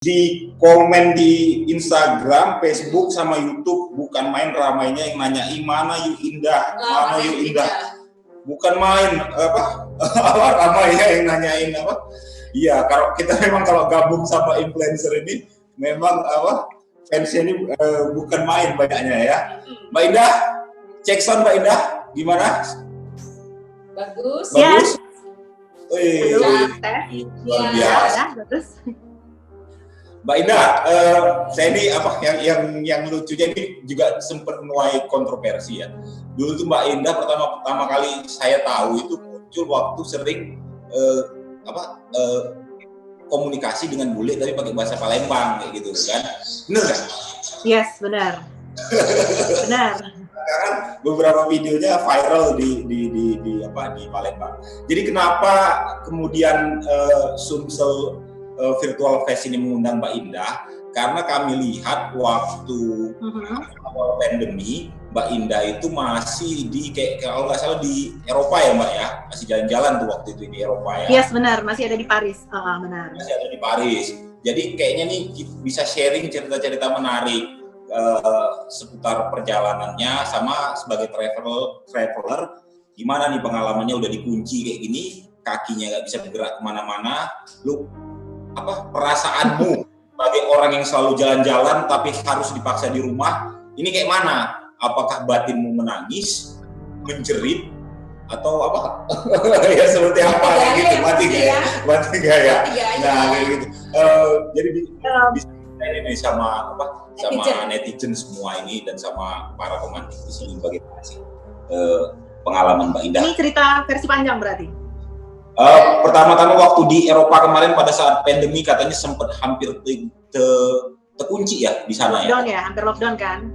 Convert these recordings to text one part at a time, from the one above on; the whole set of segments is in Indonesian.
di komen di Instagram, Facebook, sama YouTube bukan main ramainya yang nanyain mana Yu Indah, mana Yu Indah. Bukan main ramainya yang nanyain apa. Iya, kalau gabung sama influencer ini memang fansnya ini bukan main banyaknya ya. Mbak Indah, cek sound Mbak Indah, gimana? Bagus. Bagus. Wih, luar biasa. Bagus. Mbak Indah, saya ini yang lucunya ini juga sempat menuai kontroversi ya. Dulu tuh Mbak Indah pertama kali saya tahu itu muncul waktu sering komunikasi dengan bule tapi pakai bahasa Palembang kayak gitu kan. Benar kan? Yes, benar. Benar. Sekarang beberapa videonya viral di Palembang. Jadi kenapa kemudian Sumsel Virtual Fest ini mengundang Mbak Indah? Karena kami lihat waktu awal pandemi, Mbak Indah itu masih kalau nggak salah di Eropa ya Mbak ya, masih jalan-jalan tuh waktu itu di Eropa ya. Yes, benar, masih ada di Paris. Benar. Masih ada di Paris. Jadi kayaknya nih bisa sharing cerita-cerita menarik seputar perjalanannya, sama sebagai traveler gimana nih pengalamannya udah dikunci kayak gini, kakinya nggak bisa bergerak kemana-mana. Lu perasaanmu sebagai orang yang selalu jalan-jalan tapi harus dipaksa di rumah, ini kayak mana? Apakah batinmu menangis, menjerit, atau apa? Ya seperti apa gitu, mati gaya. Nah kayak gitu. Jadi bisa ini sama netizen semua ini dan sama para pemantik di sini, bagaimana sih pengalaman Mbak Indah? Ini cerita versi panjang berarti? Pertama-tama waktu di Eropa kemarin pada saat pandemi katanya sempat hampir terkunci ya di sana lockdown ya? Hampir lockdown kan?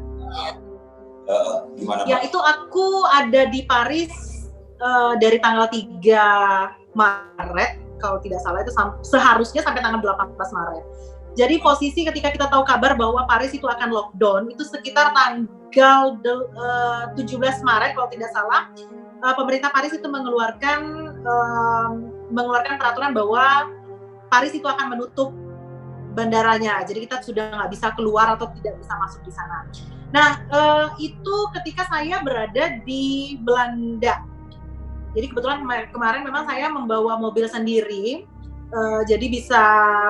Gimana? Ya itu aku ada di Paris dari tanggal 3 Maret kalau tidak salah, itu seharusnya sampai tanggal 18 Maret. Jadi posisi ketika kita tahu kabar bahwa Paris itu akan lockdown itu sekitar tanggal 17 Maret kalau tidak salah. Pemerintah Paris itu mengeluarkan peraturan bahwa Paris itu akan menutup bandaranya, jadi kita sudah nggak bisa keluar atau tidak bisa masuk di sana. Nah, itu ketika saya berada di Belanda. Jadi kebetulan kemarin memang saya membawa mobil sendiri, jadi bisa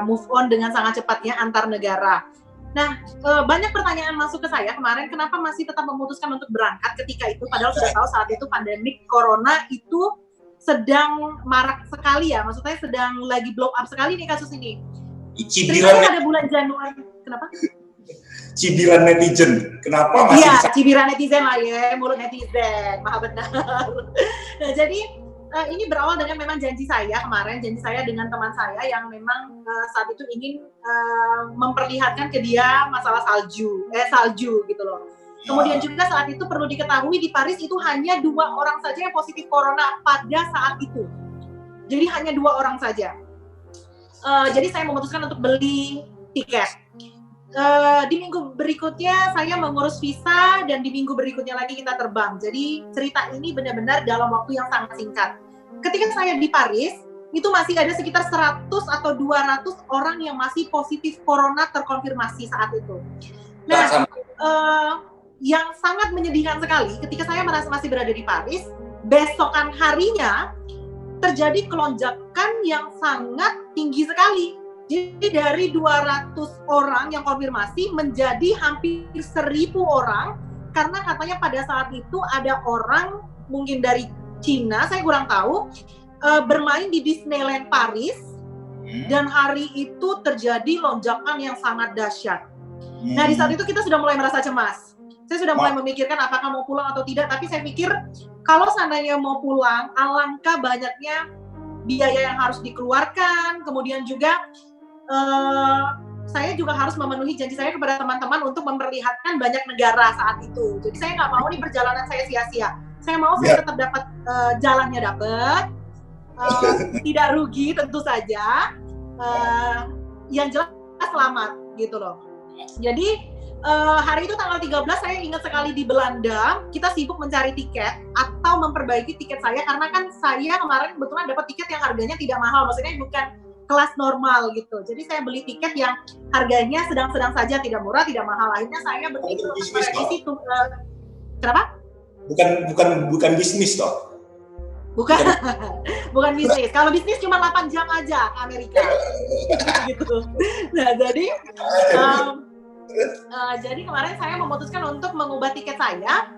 move on dengan sangat cepatnya antar negara. Nah, banyak pertanyaan masuk ke saya kemarin, kenapa masih tetap memutuskan untuk berangkat ketika itu, padahal sudah tahu saat itu pandemik corona itu sedang marak sekali ya, maksudnya sedang lagi blow up sekali nih kasus ini. Cibiran pada bulan Januari, kenapa? Cibiran netizen, kenapa masih? Iya, cibiran netizen lah ya, mulut netizen, maha benar. Nah, jadi ini berawal dengan memang janji saya dengan teman saya yang memang saat itu ingin memperlihatkan ke dia masalah salju gitu loh. Kemudian juga saat itu perlu diketahui di Paris itu hanya 2 orang saja yang positif corona pada saat itu. Jadi hanya 2 orang saja. Jadi saya memutuskan untuk beli tiket. Di minggu berikutnya saya mengurus visa dan di minggu berikutnya lagi kita terbang. Jadi cerita ini benar-benar dalam waktu yang sangat singkat. Ketika saya di Paris, itu masih ada sekitar 100 atau 200 orang yang masih positif corona terkonfirmasi saat itu. Nah, yang sangat menyedihkan sekali ketika saya masih berada di Paris, besokan harinya terjadi kelonjakan yang sangat tinggi sekali. Jadi dari 200 orang yang konfirmasi menjadi hampir 1.000 orang, karena katanya pada saat itu ada orang mungkin dari Cina, saya kurang tahu, bermain di Disneyland Paris, dan hari itu terjadi lonjakan yang sangat dahsyat. Nah, di saat itu kita sudah mulai merasa cemas. Saya sudah mulai memikirkan apakah mau pulang atau tidak, tapi saya pikir kalau seandainya mau pulang, alangkah banyaknya biaya yang harus dikeluarkan, kemudian juga saya juga harus memenuhi janji saya kepada teman-teman untuk memperlihatkan banyak negara saat itu. Jadi saya nggak mau nih perjalanan saya sia-sia. Saya mau saya tetap dapat jalannya dapat, tidak rugi tentu saja, yang jelas selamat gitu loh. Jadi hari itu tanggal 13 saya ingat sekali di Belanda, kita sibuk mencari tiket atau memperbaiki tiket saya, karena kan saya kemarin kebetulan dapat tiket yang harganya tidak mahal, maksudnya bukan kelas normal gitu. Jadi saya beli tiket yang harganya sedang-sedang saja, tidak murah, tidak mahal. Akhirnya saya berpikir di situ. Kenapa? Bukan bisnis toh? Bukan, bukan bisnis. Kalau bisnis cuma 8 jam aja ke Amerika. Gitu. Nah, jadi kemarin saya memutuskan untuk mengubah tiket saya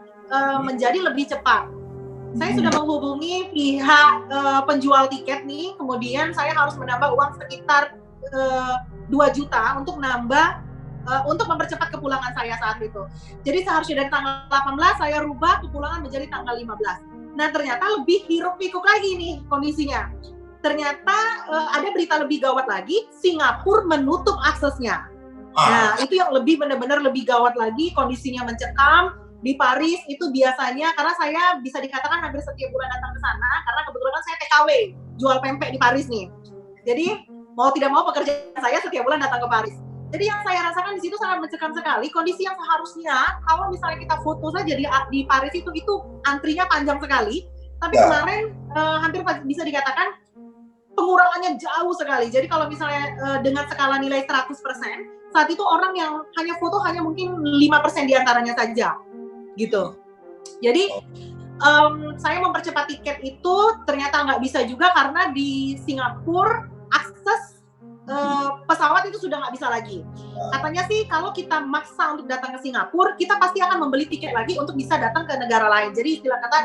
menjadi lebih cepat. Saya sudah menghubungi pihak penjual tiket nih, kemudian saya harus menambah uang sekitar 2 juta untuk untuk mempercepat kepulangan saya saat itu. Jadi seharusnya dari tanggal 18 saya rubah kepulangan menjadi tanggal 15. Nah ternyata lebih hiruk-pikuk lagi nih kondisinya. Ternyata ada berita lebih gawat lagi, Singapura menutup aksesnya. Nah itu yang benar-benar lebih gawat lagi, kondisinya mencekam. Di Paris itu biasanya, karena saya bisa dikatakan hampir setiap bulan datang ke sana, karena kebetulan kan saya TKW, jual pempek di Paris nih. Jadi mau tidak mau pekerjaan saya setiap bulan datang ke Paris. Jadi yang saya rasakan di situ sangat mencekam sekali. Kondisi yang seharusnya kalau misalnya kita foto saja di Paris itu antrinya panjang sekali. Tapi kemarin hampir bisa dikatakan pengurangannya jauh sekali. Jadi kalau misalnya dengan skala nilai 100%, saat itu orang yang hanya foto hanya mungkin 5% diantaranya saja, gitu. Jadi saya mempercepat tiket itu ternyata nggak bisa juga karena di Singapura akses pesawat itu sudah nggak bisa lagi. Katanya sih kalau kita maksa untuk datang ke Singapura, kita pasti akan membeli tiket lagi untuk bisa datang ke negara lain. Jadi istilah kata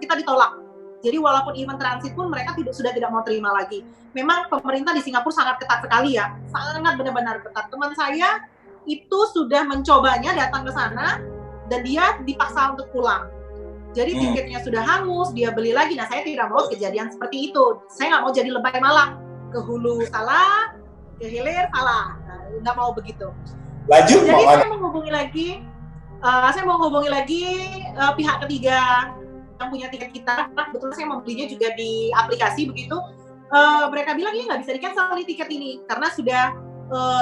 kita ditolak. Jadi walaupun event transit pun mereka sudah tidak mau terima lagi. Memang pemerintah di Singapura sangat ketat sekali ya, sangat benar-benar ketat. Teman saya itu sudah mencobanya datang ke sana dan dia dipaksa untuk pulang. Jadi tiketnya sudah hangus, dia beli lagi. Nah saya tidak mau kejadian seperti itu. Saya nggak mau jadi lebay malang. Ke hulu salah, ke hilir salah, nggak mau begitu. Lanjut. Jadi saya menghubungi lagi pihak ketiga yang punya tiket kita. Kebetulan saya membelinya juga di aplikasi begitu. Mereka bilang ini nggak bisa di-cancel nih tiket ini karena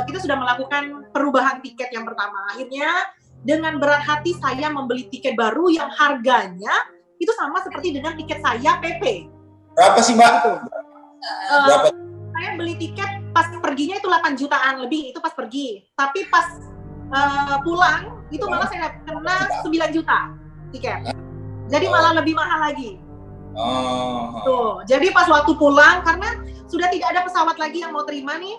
kita sudah melakukan perubahan tiket yang pertama. Akhirnya dengan berat hati saya membeli tiket baru yang harganya itu sama seperti dengan tiket saya PP. Berapa sih Mbak? Berapa? Saya beli tiket pas perginya itu 8 jutaan lebih, itu pas pergi. Tapi pas pulang itu malah saya kena 9 juta tiket. Jadi malah lebih mahal lagi. Tuh. Jadi pas waktu pulang karena sudah tidak ada pesawat lagi yang mau terima nih,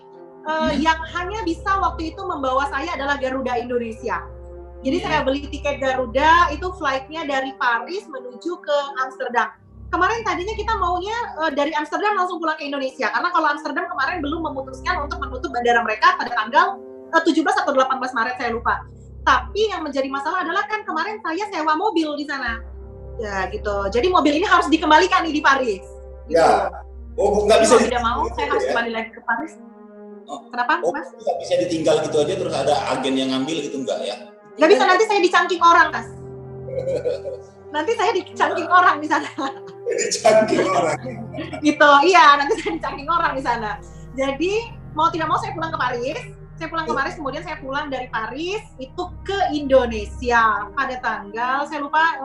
yang hanya bisa waktu itu membawa saya adalah Garuda Indonesia. Jadi saya beli tiket Garuda itu flightnya dari Paris menuju ke Amsterdam. Kemarin tadinya kita maunya dari Amsterdam langsung pulang ke Indonesia, karena kalau Amsterdam kemarin belum memutuskan untuk menutup bandara mereka pada tanggal 17 atau 18 Maret, saya lupa. Tapi yang menjadi masalah adalah kan kemarin saya sewa mobil di sana. Ya gitu, jadi mobil ini harus dikembalikan nih di Paris. Gitu. Ya, nggak bisa. Tidak mau, saya harus kembali lagi ke Paris. Kenapa, Mas? Nggak bisa ditinggal gitu aja terus ada agen yang ngambil gitu nggak ya? Nggak bisa, nanti saya dicangking orang, Mas. Nanti saya dicangking orang di sana. Dicangking orang. Gitu, iya, nanti saya dicangking orang di sana. Jadi mau tidak mau saya pulang ke Paris. Saya pulang ke Paris, kemudian saya pulang dari Paris itu ke Indonesia pada tanggal saya lupa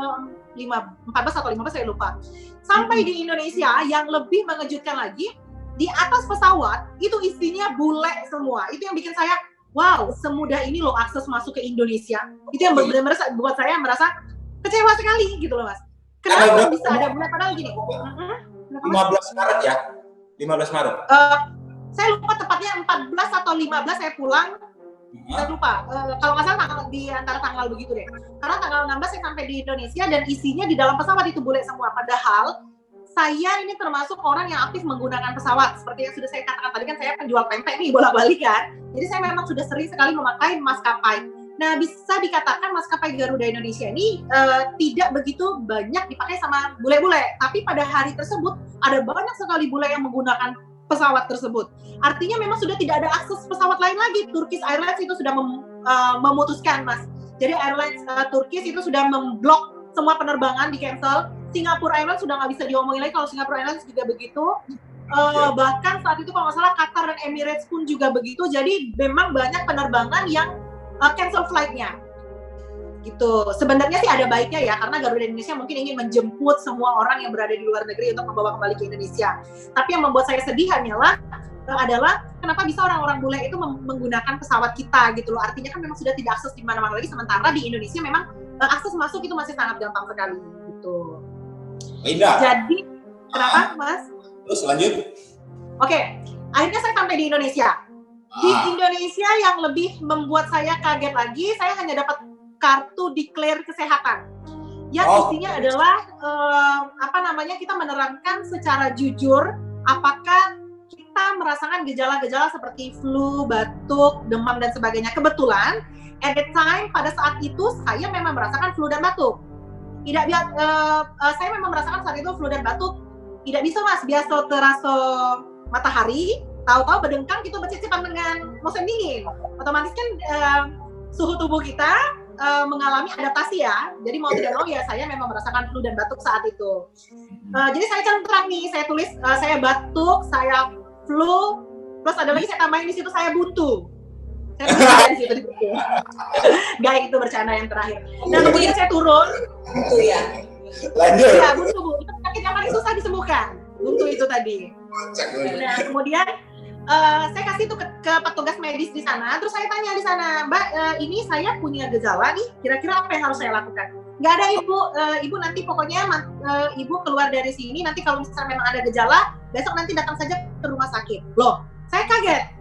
14 atau 15 saya lupa. Sampai di Indonesia yang lebih mengejutkan lagi, di atas pesawat itu isinya bule semua. Itu yang bikin saya wow, semudah ini loh akses masuk ke Indonesia. Itu yang benar-benar buat saya merasa kecewa sekali gitu loh Mas. Kenapa bisa ada bule padahal gini? 15 Maret ya? 15 Maret? Saya lupa tepatnya 14 atau 15 saya pulang. Saya lupa. Kalau nggak salah di antara tanggal begitu deh. Karena tanggal 16 saya sampai di Indonesia dan isinya di dalam pesawat itu bule semua. Padahal saya ini termasuk orang yang aktif menggunakan pesawat. Seperti yang sudah saya katakan tadi kan saya penjual pempek nih bolak-balik kan. Jadi saya memang sudah sering sekali memakai maskapai. Nah bisa dikatakan maskapai Garuda Indonesia ini tidak begitu banyak dipakai sama bule-bule. Tapi pada hari tersebut ada banyak sekali bule yang menggunakan pesawat tersebut. Artinya memang sudah tidak ada akses pesawat lain lagi. Turkish Airlines itu sudah memutuskan Mas. Jadi Airlines Turkish itu sudah memblok semua penerbangan, di cancel. Singapore Airlines sudah nggak bisa diomongin lagi, kalau Singapore Airlines juga begitu. Bahkan saat itu kalau nggak salah Qatar dan Emirates pun juga begitu. Jadi memang banyak penerbangan yang cancel flight-nya. Gitu. Sebenarnya sih ada baiknya ya, karena Garuda Indonesia mungkin ingin menjemput semua orang yang berada di luar negeri untuk membawa kembali ke Indonesia. Tapi yang membuat saya sedih hanyalah adalah kenapa bisa orang-orang bule itu menggunakan pesawat kita gitu loh. Artinya kan memang sudah tidak akses di mana-mana lagi, sementara di Indonesia memang akses masuk itu masih sangat gampang sekali gitu. Indah. Jadi kenapa Mas? Terus lanjut. Oke, akhirnya saya sampai di Indonesia. Di Indonesia yang lebih membuat saya kaget lagi, saya hanya dapat kartu declare kesehatan. Yang isinya adalah kita menerangkan secara jujur apakah kita merasakan gejala-gejala seperti flu, batuk, demam dan sebagainya. Kebetulan at the time pada saat itu saya memang merasakan flu dan batuk. Saya memang merasakan saat itu flu dan batuk. Tidak bisa Mas, biasa terasa matahari, tahu-tahu berdengkang gitu bercicipan dengan musim dingin. Otomatis kan suhu tubuh kita mengalami adaptasi ya. Jadi mau tidak mau ya saya memang merasakan flu dan batuk saat itu. Jadi saya cantrang nih, saya tulis saya batuk, saya flu, plus ada lagi saya tambahin di situ saya buntu. Saya tulis di situ di buku. Gak itu bercanda yang terakhir. Nah kemudian saya turun. Buntu ya. Lanjut. Ya buntu Bu, itu penyakit yang paling susah disembuhkan. Buntu itu tadi. Nah kemudian saya kasih itu ke petugas medis di sana, terus saya tanya di sana, Mbak, ini saya punya gejala nih, kira-kira apa yang harus saya lakukan? Nggak ada Ibu, Ibu nanti pokoknya Ibu keluar dari sini, nanti kalau misalnya memang ada gejala, besok nanti datang saja ke rumah sakit. Loh, saya kaget.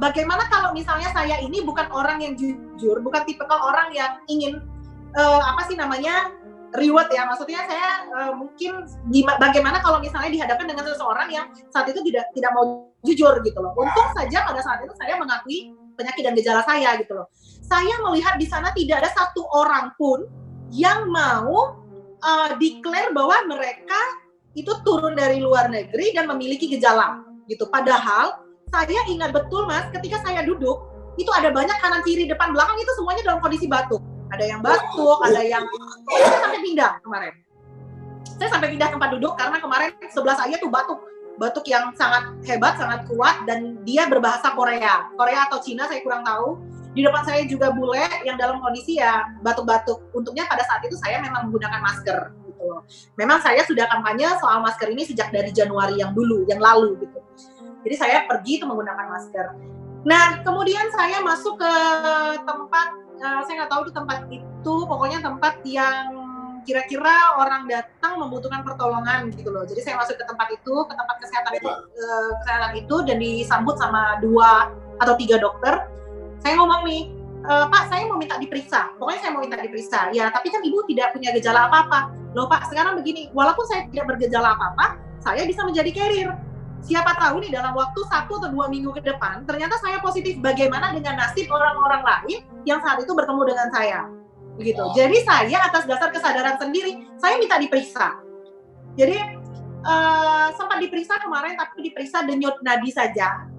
Bagaimana kalau misalnya saya ini bukan orang yang jujur, bukan tipikal orang yang ingin reward ya, maksudnya saya mungkin bagaimana kalau misalnya dihadapkan dengan seseorang yang saat itu tidak mau jujur gitu loh. Untung saja pada saat itu saya mengakui penyakit dan gejala saya gitu loh. Saya melihat di sana tidak ada satu orang pun yang mau declare bahwa mereka itu turun dari luar negeri dan memiliki gejala gitu. Padahal saya ingat betul Mas, ketika saya duduk itu ada banyak kanan kiri depan belakang itu semuanya dalam kondisi batuk. Ada yang batuk, ada yang saya sampai pindah kemarin. Saya sampai pindah tempat duduk karena kemarin sebelah saya tuh batuk yang sangat hebat, sangat kuat dan dia berbahasa Korea atau Cina saya kurang tahu. Di depan saya juga bule yang dalam kondisi ya batuk-batuk. Untungnya pada saat itu saya memang menggunakan masker gitu loh. Memang saya sudah kampanye soal masker ini sejak dari Januari yang lalu gitu. Jadi saya pergi itu menggunakan masker. Nah, kemudian saya masuk ke tempat saya nggak tahu itu tempat itu, pokoknya tempat yang kira-kira orang datang membutuhkan pertolongan gitu loh. Jadi saya masuk ke tempat kesehatan itu dan disambut sama 2 atau 3 dokter. Saya ngomong nih, Pak, saya mau minta diperiksa. Pokoknya saya mau minta diperiksa. Ya, tapi kan Ibu tidak punya gejala apa-apa. Loh Pak, sekarang begini, walaupun saya tidak bergejala apa-apa, saya bisa menjadi carrier. Siapa tahu nih dalam waktu 1 atau 2 minggu ke depan, ternyata saya positif. Bagaimana dengan nasib orang-orang lain yang saat itu bertemu dengan saya? Begitu. Jadi saya atas dasar kesadaran sendiri, saya minta diperiksa. Jadi sempat diperiksa kemarin, tapi diperiksa denyut nadi saja.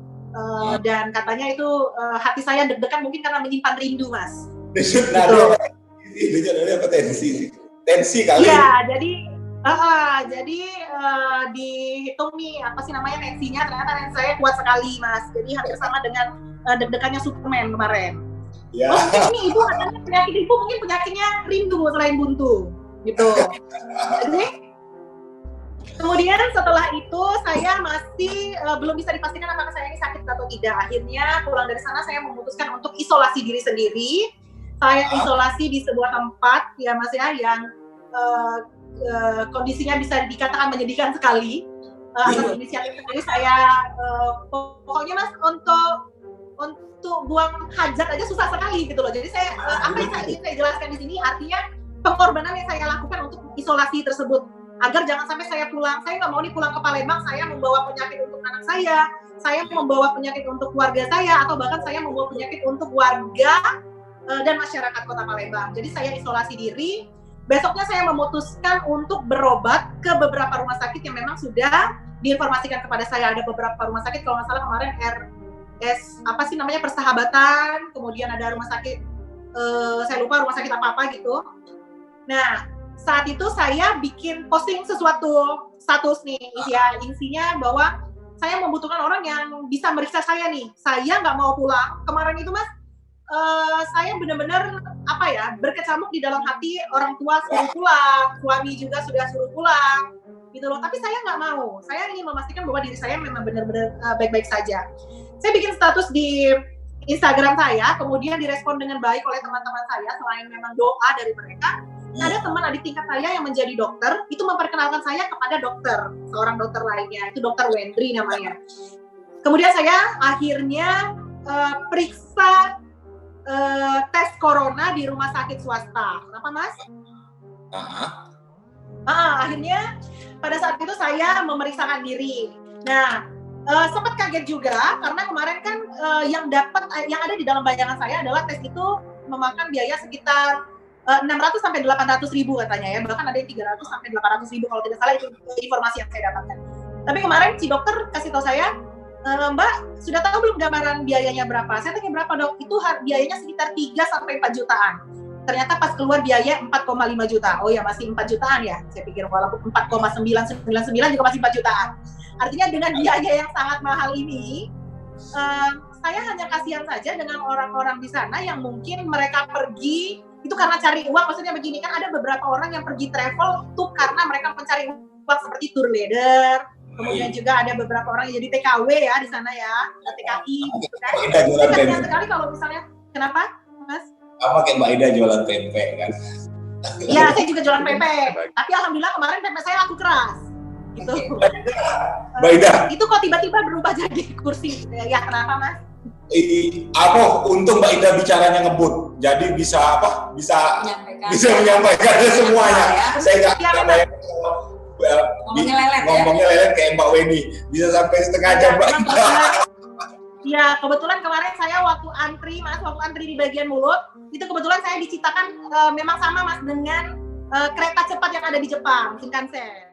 Dan katanya itu hati saya deg-degan mungkin karena menyimpan rindu, Mas. Denyut nadi apa tensi? Tensi kali. Iya, jadi dihitung nih tensinya, ternyata tensi saya kuat sekali Mas, jadi hampir sama dengan deg-degannya Superman kemarin. Ya. Ini Ibu katanya penyakit Ibu mungkin penyakitnya rindu selain buntu gitu. Jadi kemudian setelah itu saya masih belum bisa dipastikan apakah saya ini sakit atau tidak. Akhirnya pulang dari sana saya memutuskan untuk isolasi diri sendiri. Saya isolasi di sebuah tempat ya Mas ya yang kondisinya bisa dikatakan menyedihkan sekali. Atas inisiatif sendiri saya pokoknya Mas untuk buang hajat aja susah sekali gitu loh. Jadi saya apa yang ingin saya jelaskan di sini artinya pengorbanan yang saya lakukan untuk isolasi tersebut agar jangan sampai saya pulang. Saya nggak mau nih pulang ke Palembang saya membawa penyakit untuk anak saya membawa penyakit untuk keluarga saya atau bahkan saya membawa penyakit untuk warga dan masyarakat Kota Palembang. Jadi saya isolasi diri. Besoknya saya memutuskan untuk berobat ke beberapa rumah sakit yang memang sudah diinformasikan kepada saya. Ada beberapa rumah sakit, kalau nggak salah kemarin Persahabatan, kemudian ada rumah sakit, saya lupa rumah sakit apa-apa gitu. Nah, saat itu saya bikin posting sesuatu status nih, ya isinya bahwa saya membutuhkan orang yang bisa meriksa saya nih. Saya nggak mau pulang. Kemarin itu Mas, saya benar-benar berkecamuk di dalam hati, orang tua suruh pulang, suami juga sudah suruh pulang. gitu loh. Tapi saya nggak mau. Saya ingin memastikan bahwa diri saya memang benar-benar baik-baik saja. Saya bikin status di Instagram saya, kemudian direspon dengan baik oleh teman-teman saya. Selain memang doa dari mereka, ada teman adik tingkat saya yang menjadi dokter, itu memperkenalkan saya kepada dokter, seorang dokter lainnya, itu Dokter Wendri namanya. Kemudian saya akhirnya periksa tes corona di rumah sakit swasta. Kenapa, Mas? Akhirnya pada saat itu saya memeriksakan diri. Nah, sempat kaget juga karena kemarin kan yang ada di dalam bayangan saya adalah tes itu memakan biaya sekitar 600 sampai 800 ribu katanya ya, bahkan ada yang 300 sampai 800 ribu kalau tidak salah, itu informasi yang saya dapatkan. Tapi kemarin si dokter kasih tahu saya, Mbak, sudah tahu belum gambaran biayanya berapa? Saya tanya berapa, Dok? Itu biayanya sekitar 3 sampai 4 jutaan. Ternyata pas keluar biaya 4,5 juta. Oh ya, masih 4 jutaan ya. Saya pikir walaupun 4,999 juga masih 4 jutaan. Artinya dengan biaya yang sangat mahal ini, saya hanya kasihan saja dengan orang-orang di sana yang mungkin mereka pergi itu karena cari uang. Maksudnya begini, kan ada beberapa orang yang pergi travel tuh karena mereka mencari uang seperti tour leader. Kemudian juga ada beberapa orang yang jadi TKW ya di sana ya, TKI gitu kan. Saya kasihan sekali kalau misalnya, kenapa, Mas? Apa kayak Mbak Ida jualan pempek kan? Iya, saya juga jualan pempek. Tapi alhamdulillah kemarin pempek saya laku keras. Gitu. Mbak Ida. Itu kok tiba-tiba berubah jadi kursi. Ya kenapa, Mas? Untung Mbak Ida bicaranya ngebut. Jadi bisa menyampaikan semuanya. Saya nggak bayangin ngomongnya lelet kayak Mbak Weni, bisa sampai setengah jam Mbak Ida. Ya, kebetulan kemarin saya waktu antri di bagian mulut, itu kebetulan saya diciptakan memang sama Mas dengan kereta cepat yang ada di Jepang, Shinkansen.